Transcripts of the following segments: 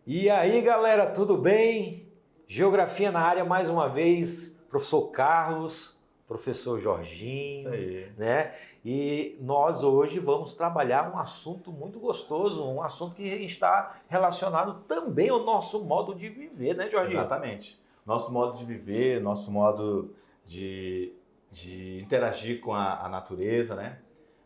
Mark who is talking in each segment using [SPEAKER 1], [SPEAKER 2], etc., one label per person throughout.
[SPEAKER 1] E aí, galera, tudo bem? Geografia na área mais uma vez, professor Carlos, professor Jorginho,
[SPEAKER 2] Isso aí.
[SPEAKER 1] né? E nós hoje vamos trabalhar um assunto muito gostoso, um assunto que está relacionado também ao nosso modo de viver, né, Jorginho?
[SPEAKER 2] Exatamente. Nosso modo de viver, nosso modo de interagir com a natureza, né?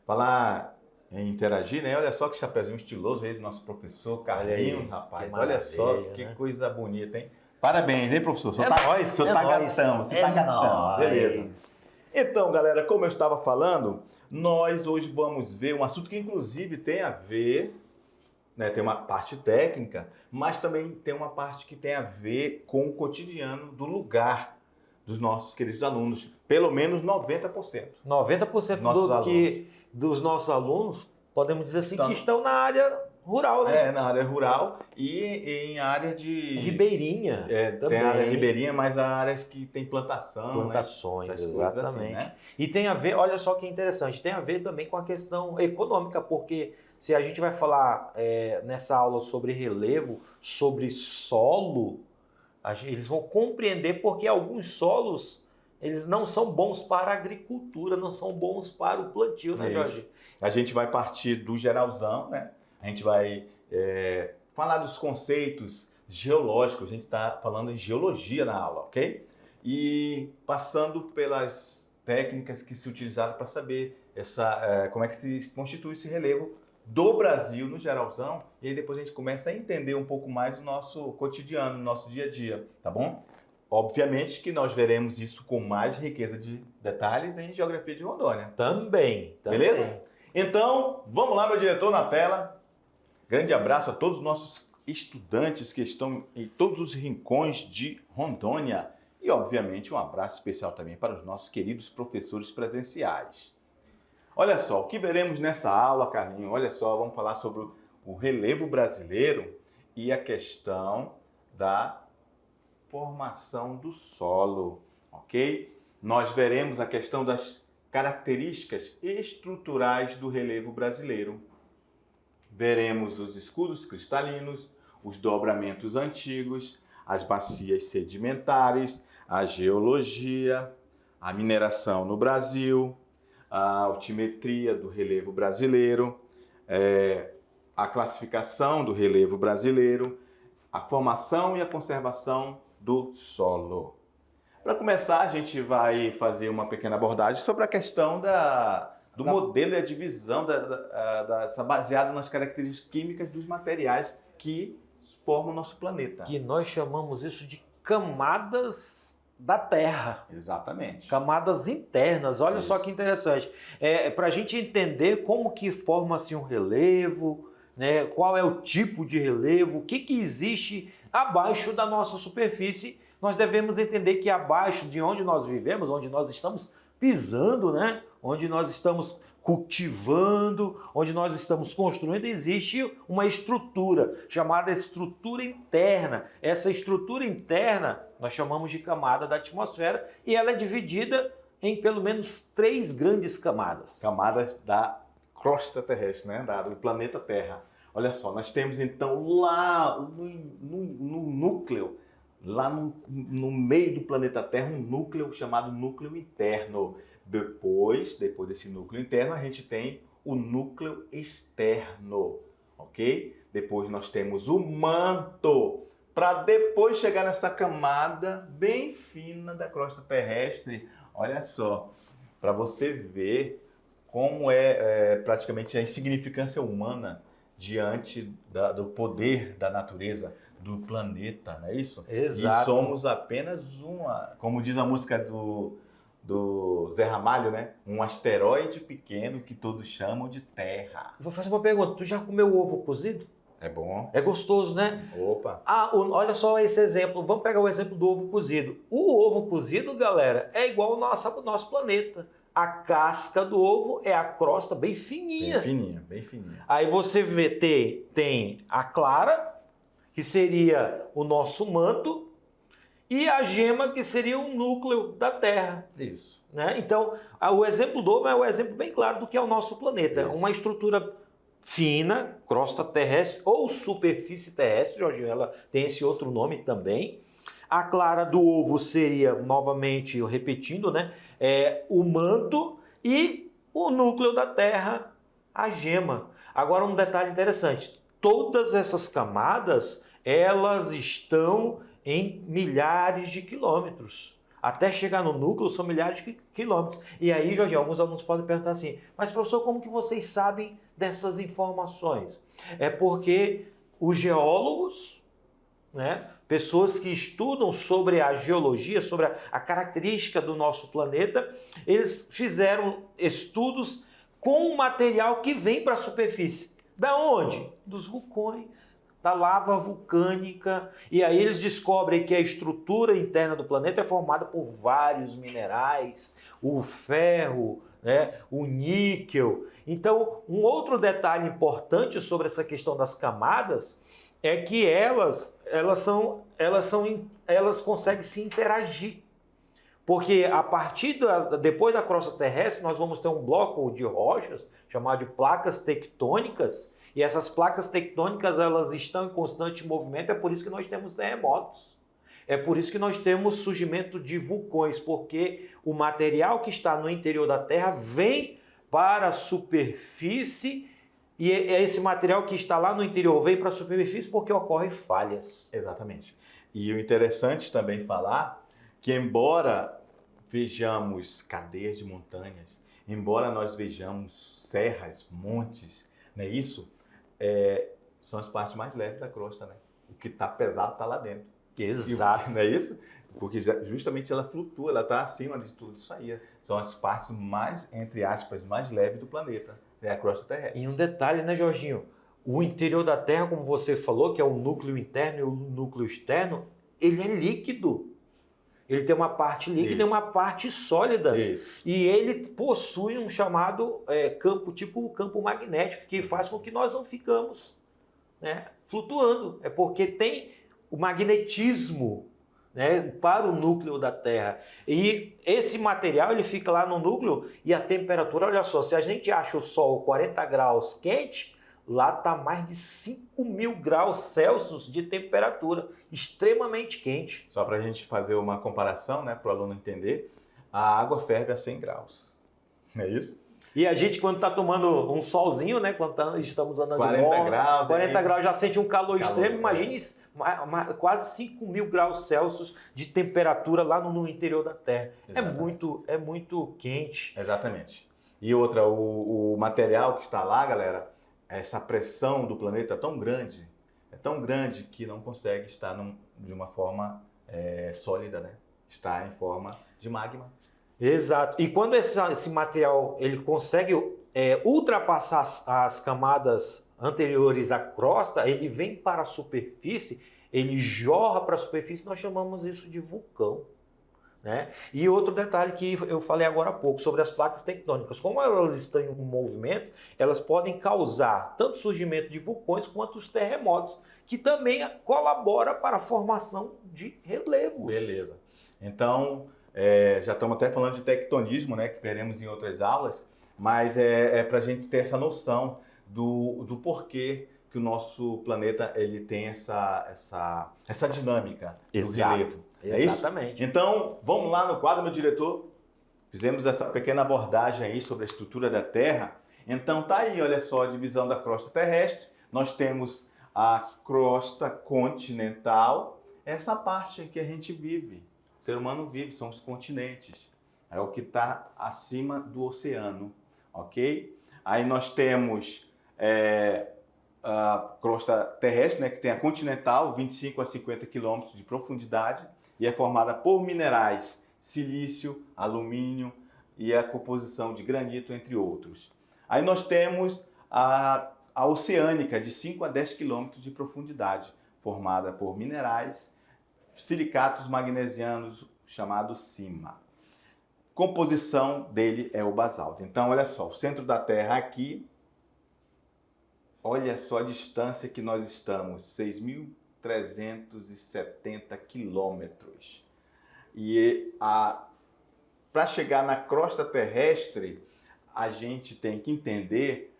[SPEAKER 2] Falar em interagir, né? Olha só que chapeuzinho estiloso aí do nosso professor Carlinhos, rapaz. Olha só que
[SPEAKER 1] né?
[SPEAKER 2] coisa bonita, hein? Parabéns, hein, professor?
[SPEAKER 1] É nóis,
[SPEAKER 2] Você
[SPEAKER 1] é
[SPEAKER 2] tá
[SPEAKER 1] nóis.
[SPEAKER 2] gatão, você
[SPEAKER 1] É
[SPEAKER 2] tá gatão.
[SPEAKER 1] nóis.
[SPEAKER 2] Beleza. Então, galera, como eu estava falando, nós hoje vamos ver um assunto que inclusive tem a ver, né? Tem uma parte técnica, mas também tem uma parte que tem a ver com o cotidiano do lugar dos nossos queridos alunos. Pelo menos 90%.
[SPEAKER 1] 90% dos nossos alunos, podemos dizer assim,
[SPEAKER 2] Então,
[SPEAKER 1] que estão na área rural, né?
[SPEAKER 2] na área rural e em área de...
[SPEAKER 1] Ribeirinha também.
[SPEAKER 2] Tem a área ribeirinha, mas há áreas que tem plantação,
[SPEAKER 1] Plantações,
[SPEAKER 2] né? Essas coisas
[SPEAKER 1] exatamente.
[SPEAKER 2] assim, né?
[SPEAKER 1] E tem a ver, olha só que interessante, tem a ver também com a questão econômica, porque se a gente vai falar nessa aula sobre relevo, sobre solo, eles vão compreender porque alguns solos eles não são bons para a agricultura, não são bons para o plantio, né, Jorge?
[SPEAKER 2] A gente vai partir do geralzão, né? A gente vai falar dos conceitos geológicos, a gente está falando em geologia na aula, ok? E passando pelas técnicas que se utilizaram para saber como é que se constitui esse relevo do Brasil no geralzão, e aí depois a gente começa a entender um pouco mais o nosso cotidiano, o nosso dia a dia, tá bom? Obviamente que nós veremos isso com mais riqueza de detalhes em Geografia de Rondônia.
[SPEAKER 1] Também.
[SPEAKER 2] Beleza? Então, vamos lá, meu diretor, na tela. Grande abraço a todos os nossos estudantes que estão em todos os rincões de Rondônia. E, obviamente, um abraço especial também para os nossos queridos professores presenciais. Olha só, o que veremos nessa aula, Carlinhos? Olha só, vamos falar sobre o relevo brasileiro e a questão da formação do solo, ok? Nós veremos a questão das características estruturais do relevo brasileiro. Veremos os escudos cristalinos, os dobramentos antigos, as bacias sedimentares, a geologia, a mineração no Brasil, a altimetria do relevo brasileiro, a classificação do relevo brasileiro, a formação e a conservação do solo. Para começar, a gente vai fazer uma pequena abordagem sobre a questão do modelo e a divisão baseado nas características químicas dos materiais que formam o nosso planeta.
[SPEAKER 1] Que nós chamamos isso de camadas da Terra.
[SPEAKER 2] Exatamente.
[SPEAKER 1] Camadas internas, olha só que interessante. Para a gente entender como que forma-se um relevo, né? Qual é o tipo de relevo, o que existe abaixo da nossa superfície, nós devemos entender que abaixo de onde nós vivemos, onde nós estamos pisando, né? Onde nós estamos cultivando, onde nós estamos construindo, existe uma estrutura chamada estrutura interna. Essa estrutura interna nós chamamos de camada da atmosfera e ela é dividida em pelo menos 3 grandes camadas.
[SPEAKER 2] Camadas da crosta terrestre, né? Do planeta Terra. Olha só, nós temos então lá no núcleo, lá no meio do planeta Terra, um núcleo chamado núcleo interno. Depois desse núcleo interno, a gente tem o núcleo externo, ok? Depois nós temos o manto, para depois chegar nessa camada bem fina da crosta terrestre. Olha só, para você ver como praticamente a insignificância humana diante do poder da natureza, do planeta, não é isso?
[SPEAKER 1] Exato.
[SPEAKER 2] E somos apenas como diz a música do Zé Ramalho, né? Um asteroide pequeno que todos chamam de Terra.
[SPEAKER 1] Vou fazer uma pergunta, tu já comeu ovo cozido?
[SPEAKER 2] É bom.
[SPEAKER 1] É gostoso, né?
[SPEAKER 2] Opa!
[SPEAKER 1] Olha só esse exemplo, vamos pegar o exemplo do ovo cozido. O ovo cozido, galera, é igual ao nosso planeta. A casca do ovo é a crosta bem fininha.
[SPEAKER 2] Bem fininha.
[SPEAKER 1] Aí você vê, tem a clara, que seria o nosso manto, e a gema, que seria o núcleo da Terra.
[SPEAKER 2] Isso.
[SPEAKER 1] Né? Então, o exemplo do Domo é o exemplo bem claro do que é o nosso planeta.
[SPEAKER 2] Isso.
[SPEAKER 1] Uma estrutura fina, crosta terrestre ou superfície terrestre, Jorginho, ela tem esse outro nome também. A clara do ovo seria, novamente, repetindo, né, o manto, e o núcleo da Terra, a gema. Agora, um detalhe interessante, todas essas camadas, elas estão em milhares de quilômetros. Até chegar no núcleo são milhares de quilômetros. E aí, Jorginho, alguns alunos podem perguntar assim, mas professor, como que vocês sabem dessas informações? É porque os geólogos, né, pessoas que estudam sobre a geologia, sobre a característica do nosso planeta, eles fizeram estudos com o material que vem para a superfície. Da onde? Dos vulcões, da lava vulcânica. E aí eles descobrem que a estrutura interna do planeta é formada por vários minerais, o ferro, né, o níquel. Então, um outro detalhe importante sobre essa questão das camadas é que elas conseguem se interagir. Porque a partir depois da crosta terrestre, nós vamos ter um bloco de rochas chamado de placas tectônicas, e essas placas tectônicas, elas estão em constante movimento, é por isso que nós temos terremotos. É por isso que nós temos surgimento de vulcões, porque o material que está no interior da Terra vem para a superfície, e esse material que está lá no interior vem para a superfície porque ocorrem falhas.
[SPEAKER 2] Exatamente. E o interessante também falar que, embora vejamos cadeias de montanhas, embora nós vejamos serras, montes, não é isso? São as partes mais leves da crosta, né? O que está pesado está lá dentro.
[SPEAKER 1] Exato.
[SPEAKER 2] Não é isso? Porque justamente ela flutua, ela está acima de tudo isso aí. São as partes mais, entre aspas, mais leves do planeta. É a crosta terrestre.
[SPEAKER 1] E um detalhe, né, Jorginho? O interior da Terra, como você falou, que é o núcleo interno e o núcleo externo, ele é líquido. Ele tem uma parte líquida e uma parte sólida.
[SPEAKER 2] Isso.
[SPEAKER 1] E ele possui um chamado campo, tipo o campo magnético, que faz com que nós não ficamos, né, flutuando. É porque tem o magnetismo, né, para o núcleo da Terra. E esse material, ele fica lá no núcleo, e a temperatura, olha só, se a gente acha o Sol 40 graus quente, lá está mais de 5.000 graus Celsius de temperatura, extremamente quente.
[SPEAKER 2] Só para a gente fazer uma comparação, né, para o aluno entender, a água ferve a 100 graus. Não é isso?
[SPEAKER 1] E a gente, quando está tomando um solzinho, né, quando estamos andando
[SPEAKER 2] 40 graus,
[SPEAKER 1] 40 graus já sente um calor extremo, imagine quase 5.000 graus Celsius de temperatura lá no interior da Terra. É muito quente.
[SPEAKER 2] Exatamente. E outra, o material que está lá, galera, essa pressão do planeta é tão grande que não consegue estar de uma forma sólida, né? Está em forma de magma.
[SPEAKER 1] Exato. E quando esse material ele consegue ultrapassar as camadas anteriores à crosta, ele vem para a superfície, ele jorra para a superfície, nós chamamos isso de vulcão. Né? E outro detalhe que eu falei agora há pouco sobre as placas tectônicas, como elas estão em movimento, elas podem causar tanto surgimento de vulcões quanto os terremotos, que também colabora para a formação de relevos.
[SPEAKER 2] Beleza. Então, já estamos até falando de tectonismo, né, que veremos em outras aulas, mas para a gente ter essa noção do porquê que o nosso planeta ele tem essa dinâmica do relevo. É
[SPEAKER 1] Exatamente.
[SPEAKER 2] Isso? Então, vamos lá no quadro, meu diretor. Fizemos essa pequena abordagem aí sobre a estrutura da Terra. Então, tá aí, olha só, a divisão da crosta terrestre. Nós temos a crosta continental, essa parte que a gente vive. O ser humano vive, são os continentes. É o que está acima do oceano, ok? Aí nós temos a crosta terrestre, né, que tem a continental, 25 a 50 quilômetros de profundidade, e é formada por minerais, silício, alumínio e a composição de granito, entre outros. Aí nós temos a oceânica, de 5 a 10 quilômetros de profundidade, formada por minerais, silicatos magnesianos, chamado sima. Composição dele é o basalto. Então, olha só, o centro da Terra aqui, olha só a distância que nós estamos, 6.300 370 quilômetros. E para chegar na crosta terrestre, a gente tem que entender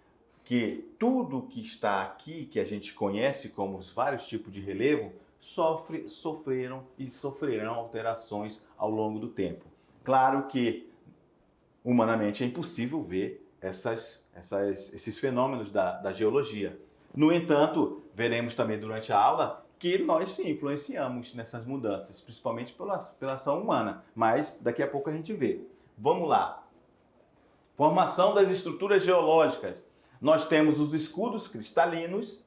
[SPEAKER 2] que tudo que está aqui, que a gente conhece como os vários tipos de relevo, sofreram e sofrerão alterações ao longo do tempo. Claro que, humanamente, é impossível ver esses fenômenos da geologia. No entanto, veremos também durante a aula que nós sim influenciamos nessas mudanças, principalmente pela ação humana, mas daqui a pouco a gente vê. Vamos lá. Formação das estruturas geológicas. Nós temos os escudos cristalinos,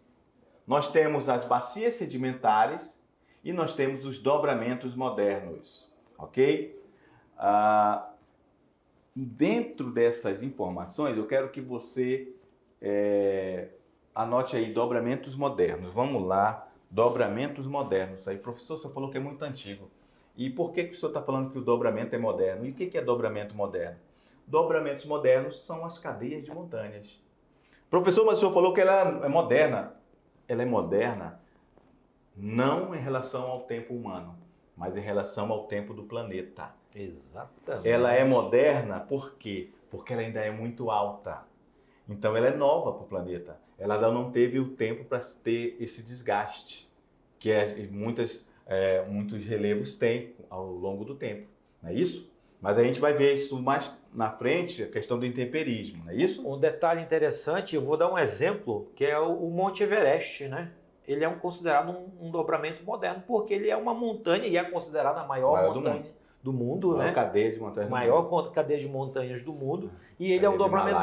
[SPEAKER 2] nós temos as bacias sedimentares e nós temos os dobramentos modernos, ok? Dentro dessas informações, eu quero que você anote aí dobramentos modernos. Vamos lá, dobramentos modernos. Aí, professor, o senhor falou que é muito antigo. E por que o senhor está falando que o dobramento é moderno? E o que é dobramento moderno? Dobramentos modernos são as cadeias de montanhas. Professor, mas o senhor falou que ela é moderna. Ela é moderna não em relação ao tempo humano, mas em relação ao tempo do planeta.
[SPEAKER 1] Exatamente.
[SPEAKER 2] Ela é moderna por quê? Porque ela ainda é muito alta. Então ela é nova para o planeta. Ela ainda não teve o tempo para ter esse desgaste que muitos relevos têm ao longo do tempo. Não é isso? Mas a gente vai ver isso mais na frente, a questão do intemperismo, não é isso?
[SPEAKER 1] Um detalhe interessante, eu vou dar um exemplo, que é o Monte Everest, né? Ele é considerado um dobramento moderno, porque ele é uma montanha e é considerada a maior montanha do mundo, né?
[SPEAKER 2] Cadeia de montanhas
[SPEAKER 1] maior cadeia de montanhas do mundo. E ele é um dobramento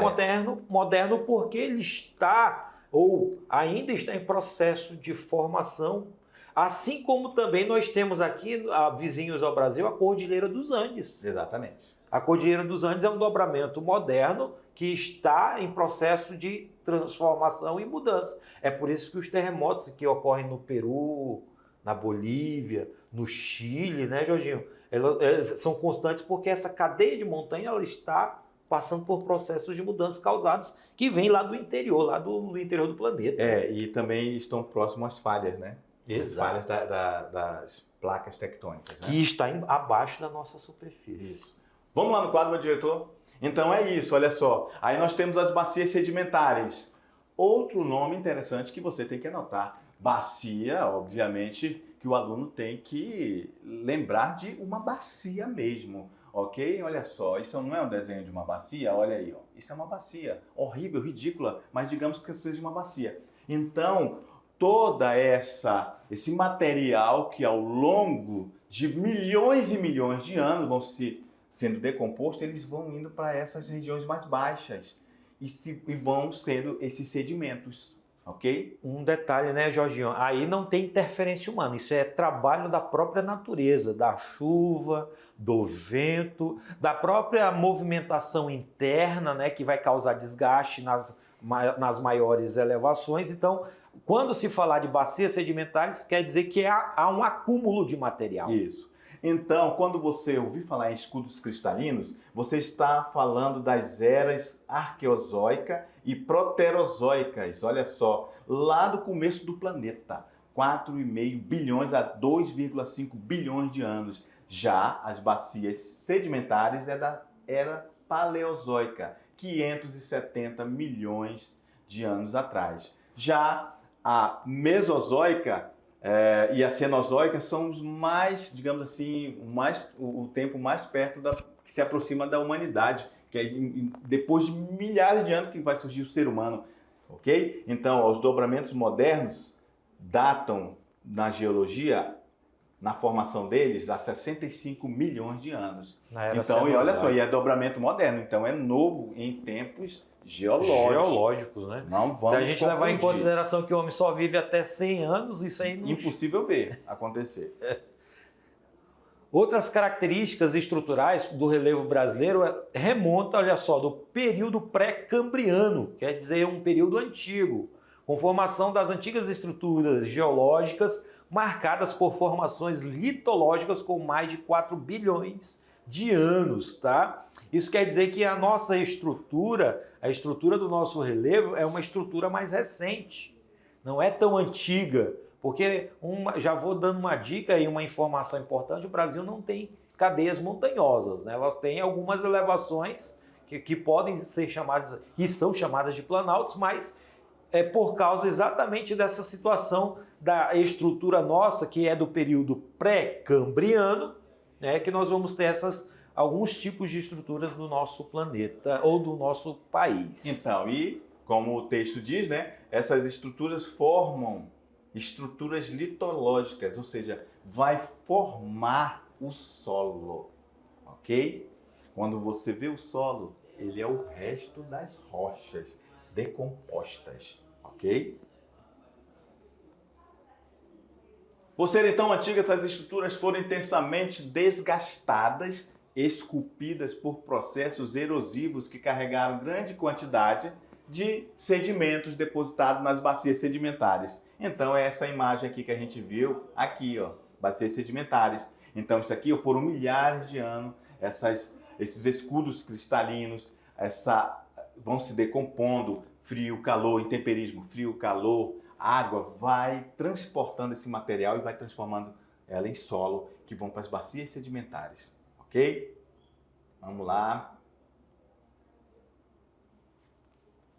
[SPEAKER 1] moderno porque ele está, ou ainda está em processo de formação. Assim como também nós temos aqui, vizinhos ao Brasil, a Cordilheira dos Andes.
[SPEAKER 2] Exatamente.
[SPEAKER 1] A Cordilheira dos Andes é um dobramento moderno que está em processo de transformação e mudança. É por isso que os terremotos que ocorrem no Peru, na Bolívia, no Chile, né, Jorginho? Elas são constantes porque essa cadeia de montanha ela está passando por processos de mudanças causados que vêm lá do interior, do interior do planeta.
[SPEAKER 2] E também estão próximos às falhas, né?
[SPEAKER 1] Exato.
[SPEAKER 2] As falhas das placas tectônicas. Né?
[SPEAKER 1] Que está abaixo da nossa superfície.
[SPEAKER 2] Isso. Vamos lá no quadro, meu diretor? Então é isso, olha só. Aí nós temos as bacias sedimentares. Outro nome interessante que você tem que anotar. Bacia, obviamente, que o aluno tem que lembrar de uma bacia mesmo. Ok? Olha só, isso não é um desenho de uma bacia? Olha aí, ó. Isso é uma bacia. Horrível, ridícula, mas digamos que seja uma bacia. Então, toda esse material que ao longo de milhões e milhões de anos vão sendo decompostos, eles vão indo para essas regiões mais baixas e vão sendo esses sedimentos, ok?
[SPEAKER 1] Um detalhe, né, Jorginho? Aí não tem interferência humana, isso é trabalho da própria natureza, da chuva, do vento, da própria movimentação interna, né, que vai causar desgaste nas maiores elevações. Então, quando se falar de bacias sedimentares, quer dizer que há um acúmulo de material.
[SPEAKER 2] Isso. Então, quando você ouvir falar em escudos cristalinos, você está falando das eras arqueozoica e proterozoicas. Olha só, lá do começo do planeta, 4,5 bilhões a 2,5 bilhões de anos. Já as bacias sedimentares é da era paleozoica, 570 milhões de anos atrás. Já a mesozoica e a cenozoica são os mais, digamos assim, o tempo mais perto que se aproxima da humanidade, que é depois de milhares de anos que vai surgir o ser humano, ok? Então, os dobramentos modernos datam na geologia, na formação deles, há 65 milhões de anos. Então, e olha só, e é dobramento moderno, então é novo em tempos geológicos,
[SPEAKER 1] né?
[SPEAKER 2] Não vamos
[SPEAKER 1] Se a gente levar em
[SPEAKER 2] confundir.
[SPEAKER 1] consideração que o homem só vive até 100 anos, isso aí não...
[SPEAKER 2] Impossível ver acontecer.
[SPEAKER 1] Outras características estruturais do relevo brasileiro remontam, olha só, do período pré-cambriano, quer dizer, um período antigo, com formação das antigas estruturas geológicas marcadas por formações litológicas com mais de 4 bilhões de anos, tá? Isso quer dizer que a nossa estrutura, a estrutura do nosso relevo é uma estrutura mais recente, não é tão antiga, Porque já vou dando uma dica e uma informação importante, o Brasil não tem cadeias montanhosas, né? Elas têm algumas elevações que podem ser chamadas, e são chamadas de planaltos, mas é por causa exatamente dessa situação da estrutura nossa, que é do período pré-cambriano, né, que nós vamos ter alguns tipos de estruturas do nosso planeta ou do nosso país.
[SPEAKER 2] Então, e como o texto diz, né, essas estruturas formam estruturas litológicas, ou seja, vai formar o solo, ok? Quando você vê o solo, ele é o resto das rochas decompostas, ok? Por serem tão antigas, essas estruturas foram intensamente desgastadas, esculpidas por processos erosivos que carregaram grande quantidade de sedimentos depositados nas bacias sedimentares. Então é essa imagem aqui que a gente viu, aqui, ó, bacias sedimentares. Então isso aqui foram milhares de anos, esses escudos cristalinos, vão se decompondo, frio, calor, intemperismo, frio, calor, água vai transportando esse material e vai transformando ela em solo, que vão para as bacias sedimentares, ok? Vamos lá.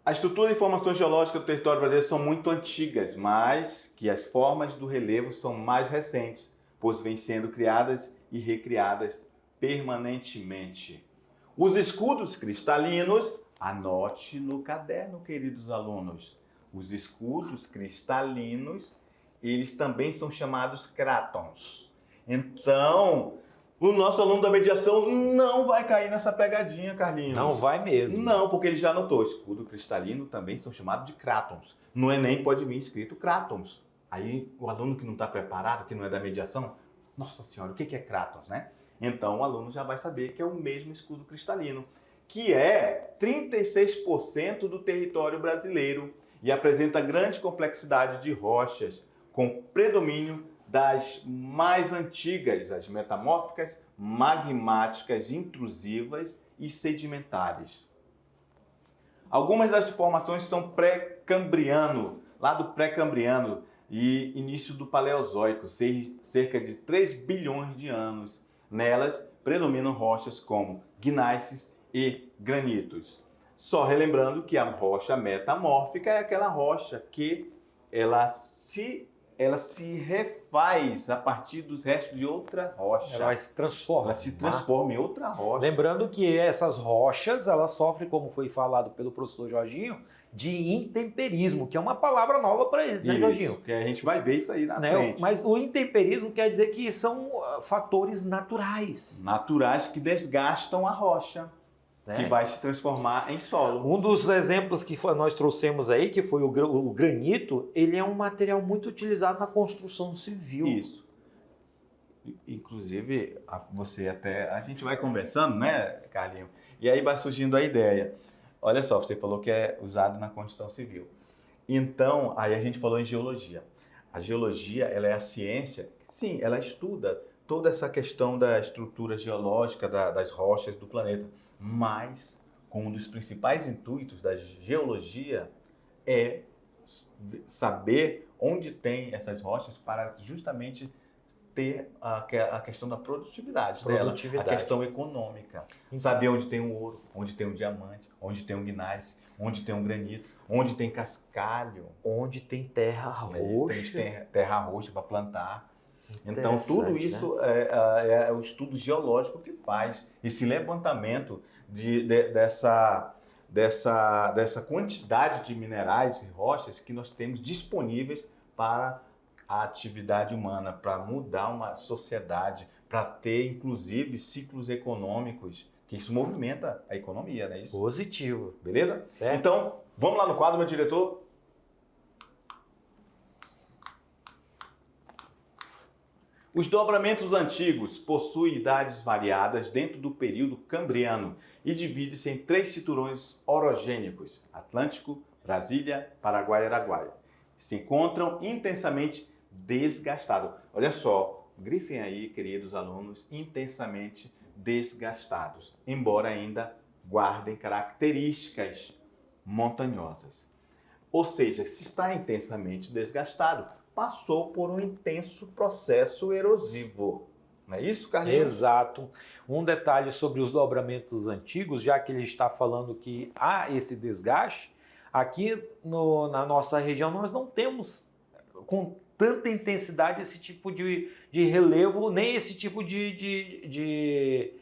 [SPEAKER 2] A estrutura e formações geológicas do território brasileiro são muito antigas, mas que as formas do relevo são mais recentes, pois vêm sendo criadas e recriadas permanentemente. Os escudos cristalinos, anote no caderno, queridos alunos. Os escudos cristalinos, eles também são chamados crátons. Então, o nosso aluno da mediação não vai cair nessa pegadinha, Carlinhos.
[SPEAKER 1] Não vai mesmo.
[SPEAKER 2] Não, porque ele já anotou. Escudo cristalino também são chamados de crátons. No Enem pode vir escrito crátons. Aí o aluno que não está preparado, que não é da mediação, nossa senhora, o que é crátons, né? Então o aluno já vai saber que é o mesmo escudo cristalino, que é 36% do território brasileiro e apresenta grande complexidade de rochas, com predomínio das mais antigas, as metamórficas, magmáticas, intrusivas e sedimentares. Algumas das formações são pré-cambriano, lá do pré-cambriano e início do Paleozoico, cerca de 3 bilhões de anos. Nelas predominam rochas como gnáisses e granitos. Só relembrando que a rocha metamórfica é aquela rocha que ela se refaz a partir dos restos de outra rocha.
[SPEAKER 1] Ela se transforma.
[SPEAKER 2] Ela se transforma em outra rocha.
[SPEAKER 1] Lembrando que essas rochas, elas sofrem, como foi falado pelo professor Jorginho, de intemperismo, que é uma palavra nova para eles, né, Jorginho?
[SPEAKER 2] Que a gente vai ver isso aí na frente.
[SPEAKER 1] Mas o intemperismo quer dizer que são fatores naturais.
[SPEAKER 2] Naturais que desgastam a rocha, que vai se transformar em solo.
[SPEAKER 1] Um dos exemplos que nós trouxemos aí, que foi o granito, ele é um material muito utilizado na construção civil.
[SPEAKER 2] Isso. Inclusive, a gente vai conversando, né, Carlinhos? E aí vai surgindo a ideia. Olha só, você falou que é usado na construção civil. Então, aí a gente falou em geologia. A geologia, ela é a ciência, sim, ela estuda toda essa questão da estrutura geológica das rochas do planeta. Mas, um dos principais intuitos da geologia é saber onde tem essas rochas para justamente ter a questão da produtividade dela, a questão econômica. Saber onde tem o ouro, onde tem o diamante, onde tem o gneiss, onde tem o granito, onde tem cascalho.
[SPEAKER 1] Onde tem terra roxa.
[SPEAKER 2] Tem terra roxa para plantar. Então, tudo isso, né? é o estudo geológico que faz esse levantamento dessa quantidade de minerais e rochas que nós temos disponíveis para a atividade humana, para mudar uma sociedade, para ter, inclusive, ciclos econômicos, que isso movimenta a economia, não é isso?
[SPEAKER 1] Positivo.
[SPEAKER 2] Beleza?
[SPEAKER 1] Certo.
[SPEAKER 2] Então, vamos lá no quadro, meu diretor. Os dobramentos antigos possuem idades variadas dentro do período cambriano e divide-se em 3 cinturões orogênicos: Atlântico, Brasília, Paraguai e Araguaia. Se encontram intensamente desgastados. Olha só, grifem aí, queridos alunos, intensamente desgastados, embora ainda guardem características montanhosas. Ou seja, se está intensamente desgastado, passou por um intenso processo erosivo. Não é isso, Carlinhos?
[SPEAKER 1] Exato. Um detalhe sobre os dobramentos antigos, já que ele está falando que há esse desgaste, aqui na nossa região nós não temos com tanta intensidade esse tipo de relevo, nem esse tipo de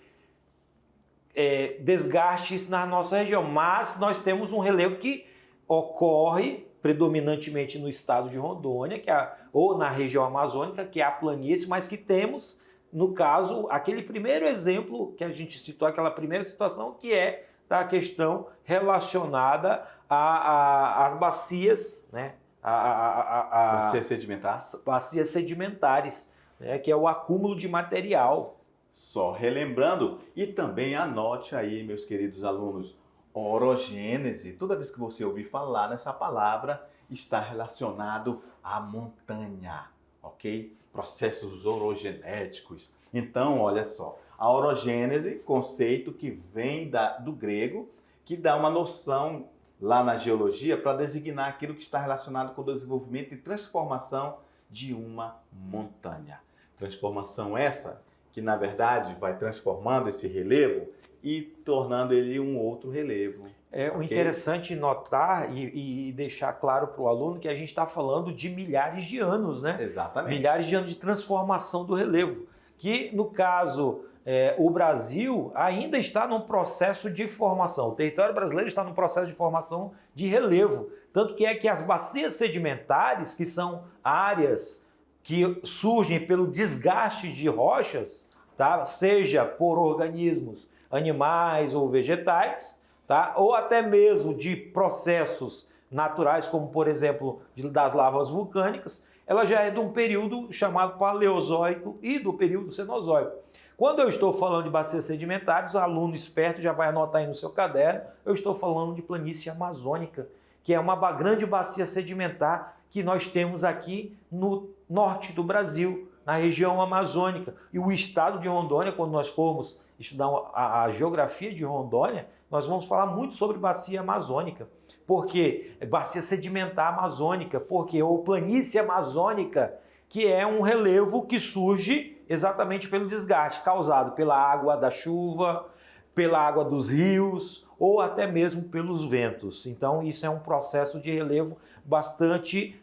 [SPEAKER 1] desgastes na nossa região, mas nós temos um relevo que ocorre predominantemente no estado de Rondônia, ou na região amazônica, que é a planície, mas que temos, no caso, aquele primeiro exemplo que a gente citou, aquela primeira situação, que é da questão relacionada às bacias, né?
[SPEAKER 2] Bacias sedimentares.
[SPEAKER 1] Bacias sedimentares, né? Que é o acúmulo de material.
[SPEAKER 2] Só relembrando, e também anote aí, meus queridos alunos, orogênese. Toda vez que você ouvir falar nessa palavra, está relacionado à montanha, ok? Processos orogenéticos. Então, olha só, a orogênese, conceito que vem do grego, que dá uma noção lá na geologia para designar aquilo que está relacionado com o desenvolvimento e transformação de uma montanha. Transformação essa que, na verdade, vai transformando esse relevo e tornando ele um outro relevo.
[SPEAKER 1] O interessante notar e deixar claro para o aluno que a gente está falando de milhares de anos, né?
[SPEAKER 2] Exatamente.
[SPEAKER 1] Milhares de anos de transformação do relevo. Que, no caso, o Brasil ainda está num processo de formação. O território brasileiro está num processo de formação de relevo. Tanto que as bacias sedimentares, que são áreas que surgem pelo desgaste de rochas, tá? Seja por organismos animais ou vegetais, tá? Ou até mesmo de processos naturais, como por exemplo das lavas vulcânicas, ela já é de um período chamado Paleozoico e do período Cenozoico. Quando eu estou falando de bacias sedimentares, o aluno esperto já vai anotar aí no seu caderno, eu estou falando de planície amazônica, que é uma grande bacia sedimentar que nós temos aqui no norte do Brasil, na região amazônica. E o estado de Rondônia, quando nós formos estudar a geografia de Rondônia, nós vamos falar muito sobre bacia amazônica. Por quê? Bacia sedimentar amazônica. Por quê? Ou planície amazônica, que é um relevo que surge exatamente pelo desgaste causado pela água da chuva, pela água dos rios ou até mesmo pelos ventos. Então, isso é um processo de relevo bastante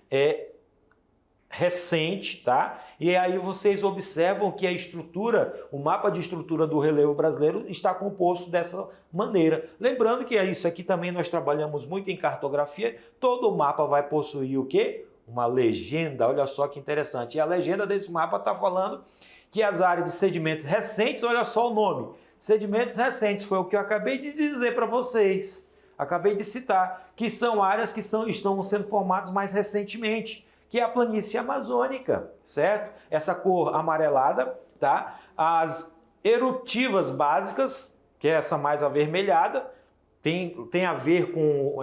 [SPEAKER 1] recente, tá? E aí vocês observam que a estrutura, o mapa de estrutura do relevo brasileiro está composto dessa maneira. Lembrando que isso aqui também nós trabalhamos muito em cartografia, todo mapa vai possuir o quê? Uma legenda, olha só que interessante. E a legenda desse mapa está falando que as áreas de sedimentos recentes, olha só o nome, sedimentos recentes, foi o que eu acabei de dizer para vocês, acabei de citar, que são áreas que estão sendo formadas mais recentemente, que é a planície amazônica, certo? Essa cor amarelada, tá? As eruptivas básicas, que é essa mais avermelhada, tem a ver com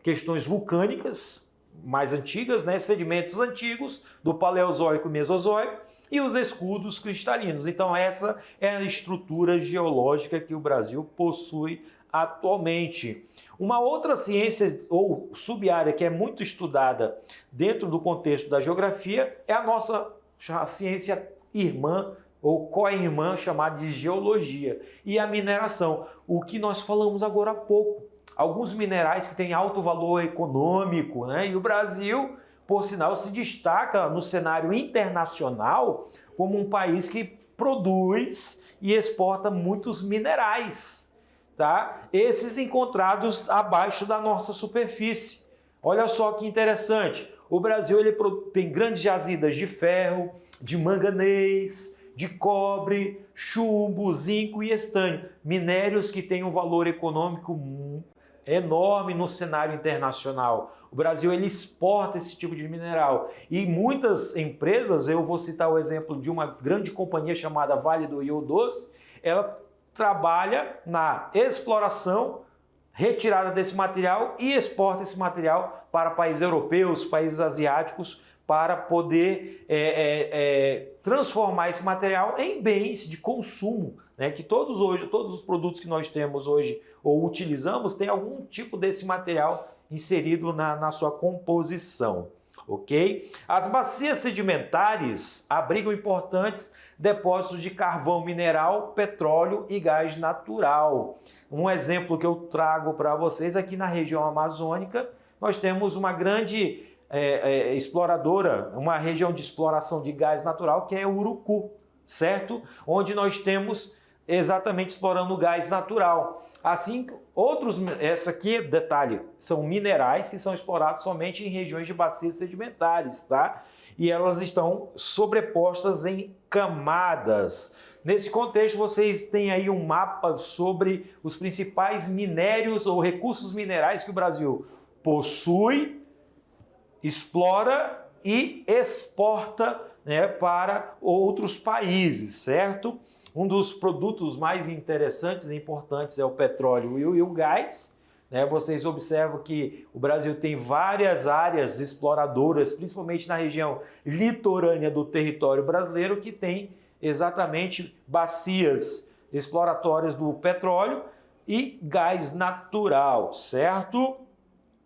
[SPEAKER 1] questões vulcânicas mais antigas, né? Sedimentos antigos do Paleozoico e Mesozoico, e os escudos cristalinos. Então essa é a estrutura geológica que o Brasil possui atualmente. Uma outra ciência ou sub-área que é muito estudada dentro do contexto da geografia é a nossa ciência irmã ou co-irmã chamada de geologia e a mineração, o que nós falamos agora há pouco. Alguns minerais que têm alto valor econômico, né? E o Brasil, por sinal, se destaca no cenário internacional como um país que produz e exporta muitos minerais, tá? Esses encontrados abaixo da nossa superfície. Olha só que interessante. O Brasil tem grandes jazidas de ferro, de manganês, de cobre, chumbo, zinco e estanho. Minérios que têm um valor econômico enorme no cenário internacional. O Brasil ele exporta esse tipo de mineral e muitas empresas, eu vou citar o exemplo de uma grande companhia chamada Vale do Rio Doce, ela trabalha na exploração, retirada desse material e exporta esse material para países europeus, países asiáticos, para poder transformar esse material em bens de consumo, né? Que todos os produtos que nós temos hoje ou utilizamos têm algum tipo desse material inserido na sua composição. ok? As bacias sedimentares abrigam importantes depósitos de carvão mineral, petróleo e gás natural. Um exemplo que eu trago para vocês aqui na região amazônica, nós temos uma grande exploradora, uma região de exploração de gás natural que é o Urucu, certo? Onde nós temos exatamente explorando o gás natural. Assim, essa aqui, detalhe, são minerais que são explorados somente em regiões de bacias sedimentares, tá? E elas estão sobrepostas em camadas. Nesse contexto, vocês têm aí um mapa sobre os principais minérios ou recursos minerais que o Brasil possui, explora e exporta, né, para outros países, certo? Um dos produtos mais interessantes e importantes é o petróleo e o gás. Né? Vocês observam que o Brasil tem várias áreas exploradoras, principalmente na região litorânea do território brasileiro, que tem exatamente bacias exploratórias do petróleo e gás natural, certo?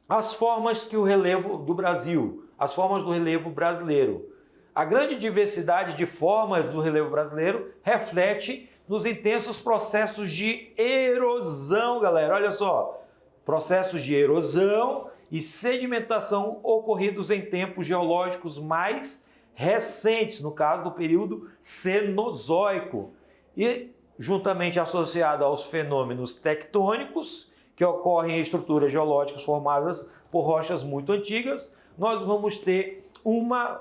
[SPEAKER 1] As formas que o relevo do Brasil, as formas do relevo brasileiro. A grande diversidade de formas do relevo brasileiro reflete nos intensos processos de erosão, galera. Olha só, processos de erosão e sedimentação ocorridos em tempos geológicos mais recentes, no caso do período Cenozoico, e juntamente associado aos fenômenos tectônicos, que ocorrem em estruturas geológicas formadas por rochas muito antigas, nós vamos ter uma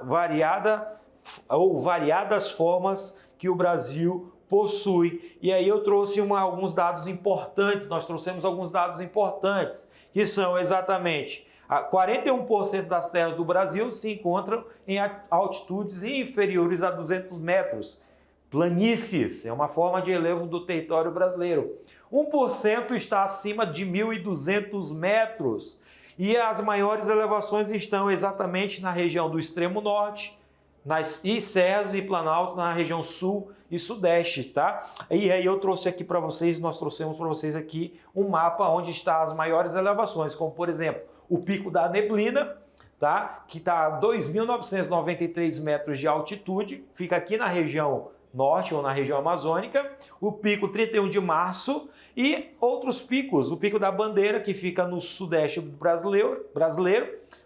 [SPEAKER 1] variadas formas que o Brasil possui. E aí eu trouxe alguns dados importantes, nós trouxemos alguns dados importantes, que são exatamente 41% das terras do Brasil se encontram em altitudes inferiores a 200 metros. Planícies, é uma forma de relevo do território brasileiro. 1% está acima de 1.200 metros. E as maiores elevações estão exatamente na região do extremo norte, e serras e planaltos na região sul e sudeste, tá? E aí eu trouxe aqui para vocês, nós trouxemos para vocês aqui um mapa onde está as maiores elevações, como por exemplo, o Pico da Neblina, tá? Que está a 2.993 metros de altitude, fica aqui na região norte ou na região amazônica, o Pico 31 de Março e outros picos, o Pico da Bandeira, que fica no sudeste brasileiro,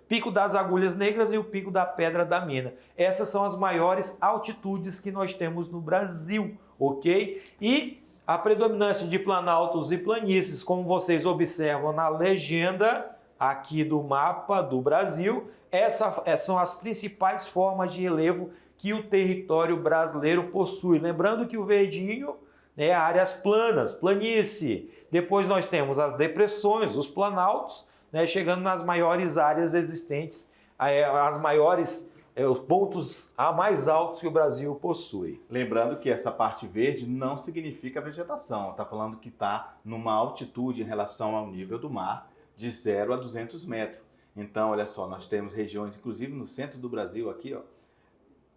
[SPEAKER 1] Pico das Agulhas Negras e o Pico da Pedra da Mina. Essas são as maiores altitudes que nós temos no Brasil, ok? E a predominância de planaltos e planícies, como vocês observam na legenda aqui do mapa do Brasil, essas são as principais formas de relevo que o território brasileiro possui. Lembrando que o verdinho é áreas planas, planície. Depois nós temos as depressões, os planaltos, né, chegando nas maiores áreas existentes, os pontos mais altos que o Brasil possui.
[SPEAKER 2] Lembrando que essa parte verde não significa vegetação, está falando que está numa altitude em relação ao nível do mar de 0 a 200 metros. Então, olha só, nós temos regiões, inclusive no centro do Brasil, aqui, ó,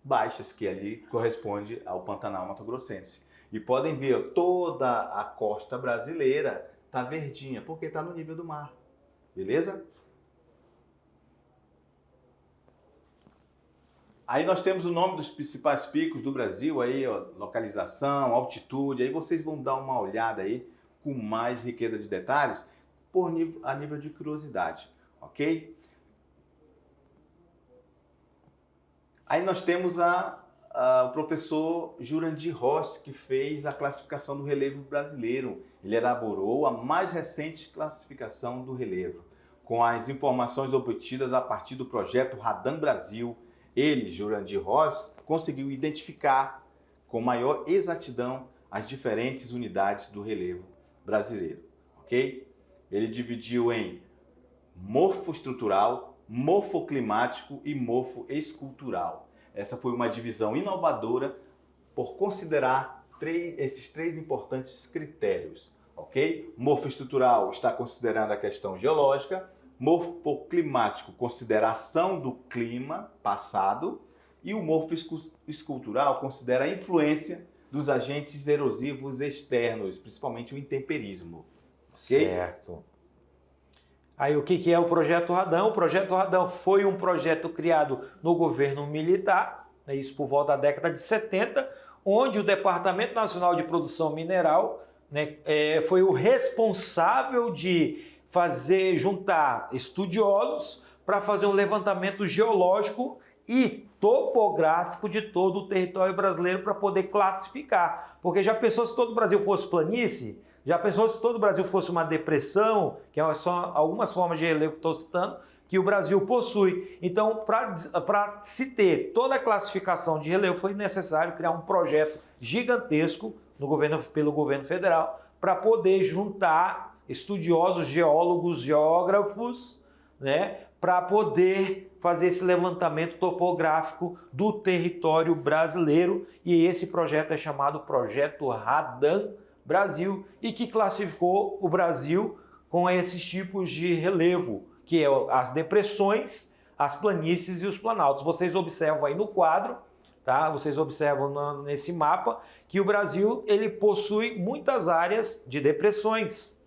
[SPEAKER 2] baixas, que ali corresponde ao Pantanal Mato-Grossense. E podem ver, toda a costa brasileira está verdinha, porque está no nível do mar. Beleza? Aí nós temos o nome dos principais picos do Brasil, aí, ó, localização, altitude, aí vocês vão dar uma olhada aí com mais riqueza de detalhes a nível de curiosidade, ok? Aí nós temos o professor Jurandir Rossi, que fez a classificação do relevo brasileiro. Ele elaborou a mais recente classificação do relevo, com as informações obtidas a partir do projeto Radan Brasil. Ele, Jurandir Rossi, conseguiu identificar com maior exatidão as diferentes unidades do relevo brasileiro, ok? Ele dividiu em morfoestrutural, morfoclimático e morfoescultural. Essa foi uma divisão inovadora por considerar esses três importantes critérios, ok? Morfoestrutural está considerando a questão geológica, morfoclimático considera a ação do clima passado e o morfoescultural considera a influência dos agentes erosivos externos, principalmente o intemperismo. Okay?
[SPEAKER 1] Certo. Aí o que é o Projeto Radão? O Projeto Radão foi um projeto criado no governo militar, né, isso por volta da década de 70, onde o Departamento Nacional de Produção Mineral, né, foi o responsável de juntar estudiosos para fazer um levantamento geológico e topográfico de todo o território brasileiro para poder classificar. Porque já pensou se todo o Brasil fosse planície? Já pensou se todo o Brasil fosse uma depressão, que são algumas formas de relevo que estou citando, que o Brasil possui. Então, para se ter toda a classificação de relevo, foi necessário criar um projeto gigantesco pelo governo federal para poder juntar estudiosos, geólogos, geógrafos, né, para poder fazer esse levantamento topográfico do território brasileiro. E esse projeto é chamado Projeto Radam Brasil e que classificou o Brasil com esses tipos de relevo, que é as depressões, as planícies e os planaltos. Vocês observam aí no quadro, tá? Vocês observam nesse mapa que o Brasil ele possui muitas áreas de depressões,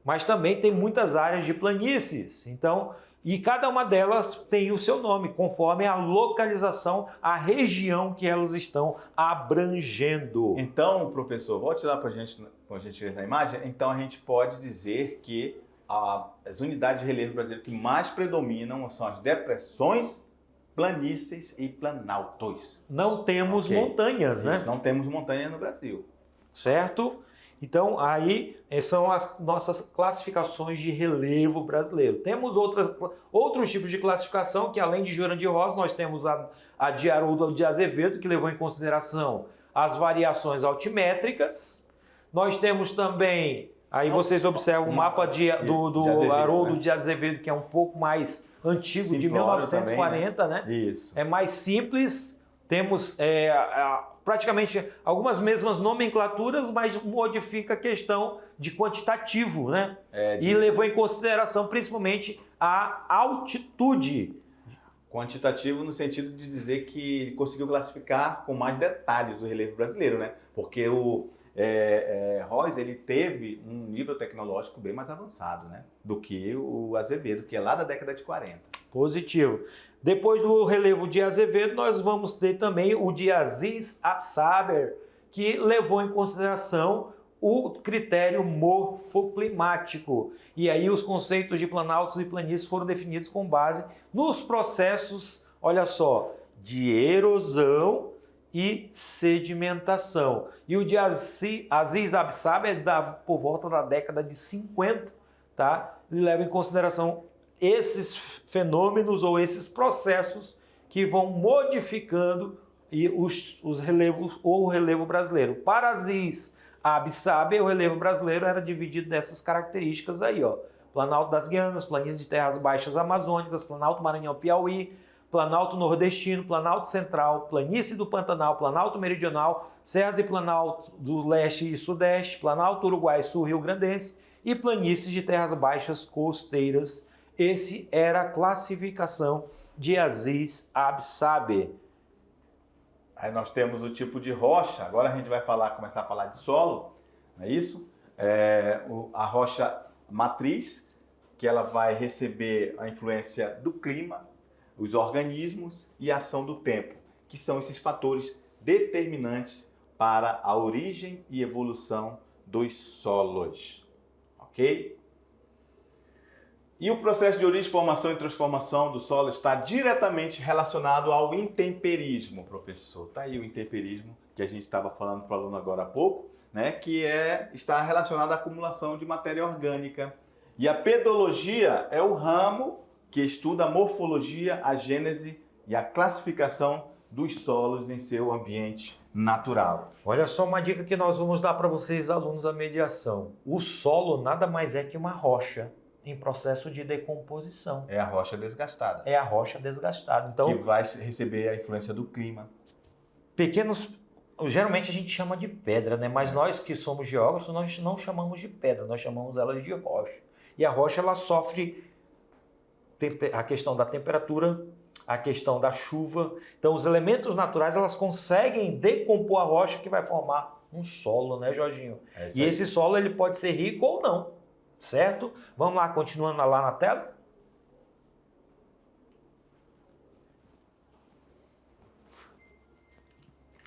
[SPEAKER 1] mas também tem muitas áreas de planícies. Então, e cada uma delas tem o seu nome, conforme a localização, a região que elas estão abrangendo.
[SPEAKER 2] Então, professor, volte lá para a gente ver na imagem. Então, a gente pode dizer que as unidades de relevo brasileiro que mais predominam são as depressões, planícies e planaltos.
[SPEAKER 1] Não temos montanhas, né?
[SPEAKER 2] Não temos montanha no Brasil.
[SPEAKER 1] Certo? Então, aí são as nossas classificações de relevo brasileiro. Temos outros tipos de classificação, que além de Jurandir Rosa, nós temos a de Haroldo de Azevedo, que levou em consideração as variações altimétricas. Nós temos também, aí vocês observam o mapa do Haroldo de Azevedo, que é um pouco mais antigo, simplório, de 1940, também, né?
[SPEAKER 2] Isso.
[SPEAKER 1] É mais simples, temos praticamente algumas mesmas nomenclaturas, mas modifica a questão de quantitativo, né? E levou em consideração principalmente a altitude.
[SPEAKER 2] Quantitativo no sentido de dizer que ele conseguiu classificar com mais detalhes o relevo brasileiro, né? Porque o Royce, ele teve um nível tecnológico bem mais avançado, né? Do que o Azevedo, que é lá da década de 40.
[SPEAKER 1] Positivo. Depois do relevo de Azevedo, nós vamos ter também o de Aziz Absaber, que levou em consideração o critério morfoclimático. E aí os conceitos de planaltos e planícies foram definidos com base nos processos, olha só, de erosão e sedimentação. E o de Aziz Absaber dava por volta da década de 50, tá? Ele leva em consideração esses fenômenos ou esses processos que vão modificando os relevos ou o relevo brasileiro. Para Aziz Absaber, o relevo brasileiro era dividido dessas características aí, ó. Planalto das Guianas, planícies de terras baixas amazônicas, Planalto Maranhão-Piauí, Planalto Nordestino, Planalto Central, Planície do Pantanal, Planalto Meridional, Serras e Planalto do Leste e Sudeste, Planalto Uruguai Sul Rio Grandense e planícies de terras baixas costeiras. Esse era a classificação de Aziz Absaber.
[SPEAKER 2] Aí nós temos o tipo de rocha. Agora a gente vai começar a falar de solo, não é isso? A rocha matriz, que ela vai receber a influência do clima, os organismos e a ação do tempo, que são esses fatores determinantes para a origem e evolução dos solos. Ok? E o processo de origem, formação e transformação do solo está diretamente relacionado ao intemperismo, professor. Está aí o intemperismo que a gente estava falando para o aluno agora há pouco, né? Que está relacionado à acumulação de matéria orgânica. E a pedologia é o ramo que estuda a morfologia, a gênese e a classificação dos solos em seu ambiente natural.
[SPEAKER 1] Olha só uma dica que nós vamos dar para vocês, alunos da mediação. O solo nada mais é que uma rocha em processo de decomposição.
[SPEAKER 2] É a rocha desgastada.
[SPEAKER 1] É a rocha desgastada. Então,
[SPEAKER 2] que vai receber a influência do clima.
[SPEAKER 1] Geralmente a gente chama de pedra, né? Mas nós que somos geógrafos, nós não chamamos de pedra, nós chamamos ela de rocha. E a rocha, ela sofre a questão da temperatura, a questão da chuva. Então, os elementos naturais, elas conseguem decompor a rocha que vai formar um solo, né, Jorginho? E esse solo, ele pode ser rico ou não. certo? Vamos lá, continuando lá na tela.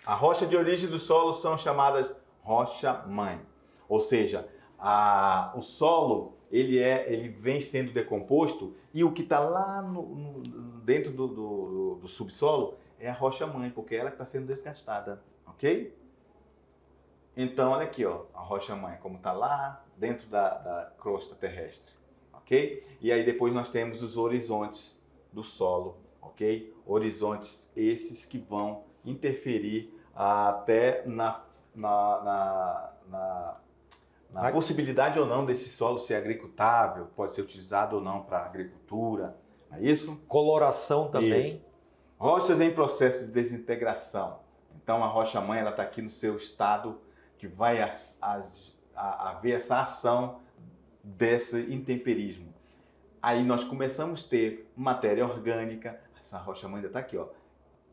[SPEAKER 2] A rocha de origem do solo são chamadas rocha-mãe, ou seja, o solo ele vem sendo decomposto e o que está lá dentro do subsolo é a rocha-mãe, porque ela está sendo desgastada, ok? Então, olha aqui, ó, a rocha-mãe, como está lá dentro da crosta terrestre, ok? E aí depois nós temos os horizontes do solo, ok? Horizontes esses que vão interferir até na possibilidade ou não desse solo ser agricultável, pode ser utilizado ou não para agricultura, não é isso?
[SPEAKER 1] Coloração também.
[SPEAKER 2] Isso. Rochas em processo de desintegração. Então a rocha-mãe está aqui no seu estado que vai haver essa ação desse intemperismo. Aí nós começamos a ter matéria orgânica, essa rocha-mãe ainda está aqui, ó.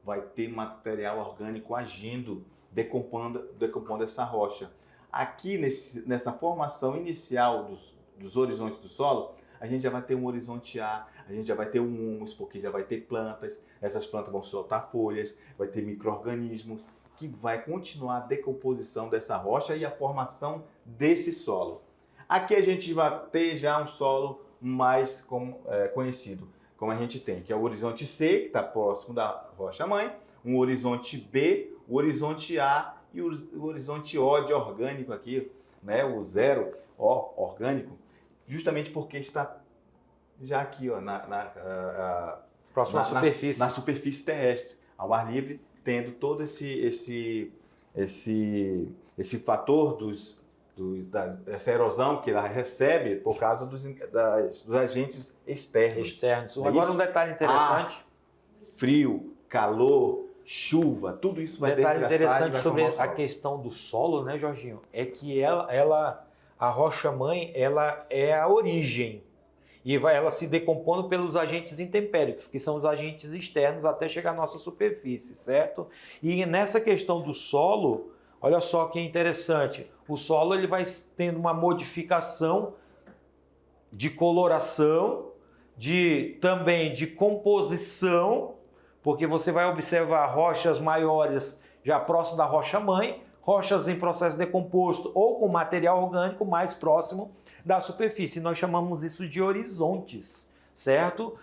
[SPEAKER 2] Vai ter material orgânico agindo, decompondo essa rocha. Aqui, nessa formação inicial dos horizontes do solo, a gente já vai ter um horizonte A, a gente já vai ter um humus, porque já vai ter plantas, essas plantas vão soltar folhas, vai ter micro-organismos, que vai continuar a decomposição dessa rocha e a formação desse solo. Aqui a gente vai ter já um solo mais conhecido, como a gente tem, que é o horizonte C, que está próximo da rocha-mãe, um horizonte B, o horizonte A e o horizonte O de orgânico aqui, né? O 0 O orgânico, justamente porque está já aqui, ó,
[SPEAKER 1] Próximo à superfície.
[SPEAKER 2] Na superfície terrestre, ao ar livre, tendo todo esse fator dessa erosão que ela recebe por causa dos agentes externos.
[SPEAKER 1] Agora um detalhe interessante.
[SPEAKER 2] Frio, calor, chuva, tudo isso vai desgastar.
[SPEAKER 1] Detalhe interessante sobre a questão do solo, né, Jorginho? É que a rocha-mãe, ela é a origem. E ela se decompondo pelos agentes intempéricos, que são os agentes externos até chegar à nossa superfície, certo? E nessa questão do solo, olha só que interessante. O solo ele vai tendo uma modificação de coloração, também de composição, porque você vai observar rochas maiores já próximo da rocha-mãe, rochas em processo decomposto ou com material orgânico mais próximo da superfície. Nós chamamos isso de horizontes, certo?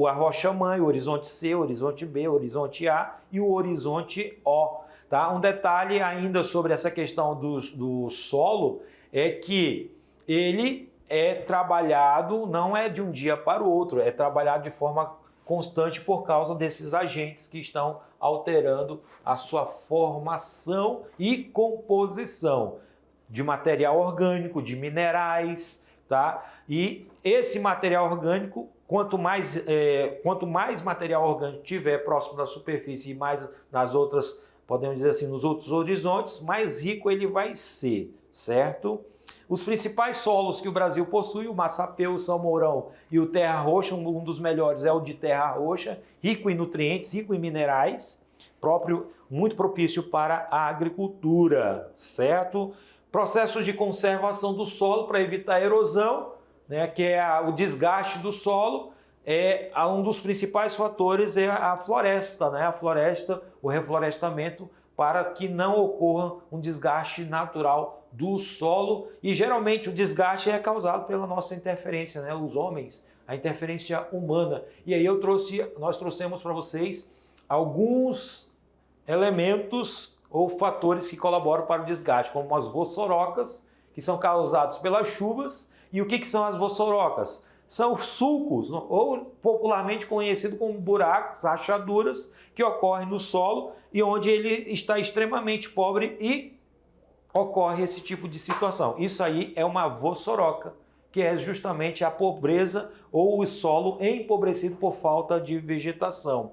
[SPEAKER 1] A rocha-mãe, o horizonte C, o horizonte B, o horizonte A e o horizonte O. Tá? Um detalhe ainda sobre essa questão do solo é que ele é trabalhado, não é de um dia para o outro, é trabalhado de forma constante por causa desses agentes que estão alterando a sua formação e composição de material orgânico, de minerais, tá? E esse material orgânico, quanto mais material orgânico tiver próximo da superfície e mais nas outras, podemos dizer assim, nos outros horizontes, mais rico ele vai ser, certo? Os principais solos que o Brasil possui, o Massapê, o São Mourão e o Terra Roxa, um dos melhores é o de Terra Roxa, rico em nutrientes, rico em minerais, muito propício para a agricultura, certo? Processos de conservação do solo para evitar a erosão, né, que é o desgaste do solo. Um dos principais fatores é a floresta, né? A floresta, o reflorestamento, para que não ocorra um desgaste natural do solo, e geralmente o desgaste é causado pela nossa interferência, né? Os homens, a interferência humana. E aí nós trouxemos para vocês alguns elementos ou fatores que colaboram para o desgaste, como as vossorocas, que são causados pelas chuvas. E o que são as vossorocas? São sulcos, ou popularmente conhecido como buracos, rachaduras, que ocorrem no solo e onde ele está extremamente pobre e ocorre esse tipo de situação. Isso aí é uma vossoroca, que é justamente a pobreza ou o solo empobrecido por falta de vegetação.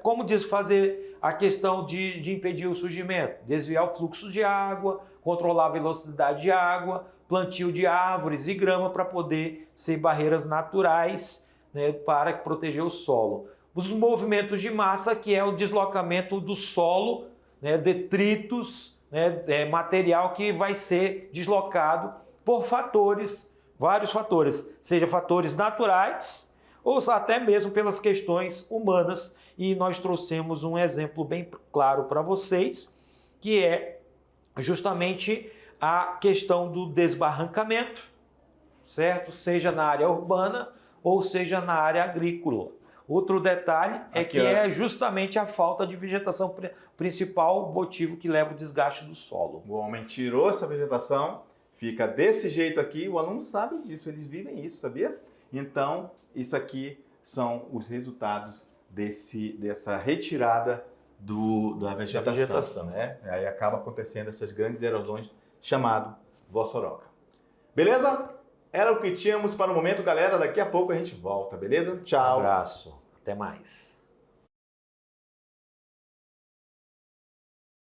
[SPEAKER 1] Como fazer a questão de impedir o surgimento? Desviar o fluxo de água, controlar a velocidade de água, plantio de árvores e grama para poder ser barreiras naturais, né, para proteger o solo. Os movimentos de massa, que é o deslocamento do solo, né, detritos, né, material que vai ser deslocado por fatores, vários fatores, seja fatores naturais ou até mesmo pelas questões humanas. E nós trouxemos um exemplo bem claro para vocês, que é justamente a questão do desbarrancamento, certo? Seja na área urbana ou seja na área agrícola. Outro detalhe é que é justamente a falta de vegetação principal motivo que leva o desgaste do solo.
[SPEAKER 2] O homem tirou essa vegetação, fica desse jeito aqui, o aluno sabe disso, eles vivem isso, sabia? Então, isso aqui são os resultados dessa retirada da vegetação, né? Aí acaba acontecendo essas grandes erosões chamado Vossoroca. Beleza? Era o que tínhamos para o momento, galera. Daqui a pouco a gente volta, beleza? Tchau.
[SPEAKER 1] Um abraço. Até mais.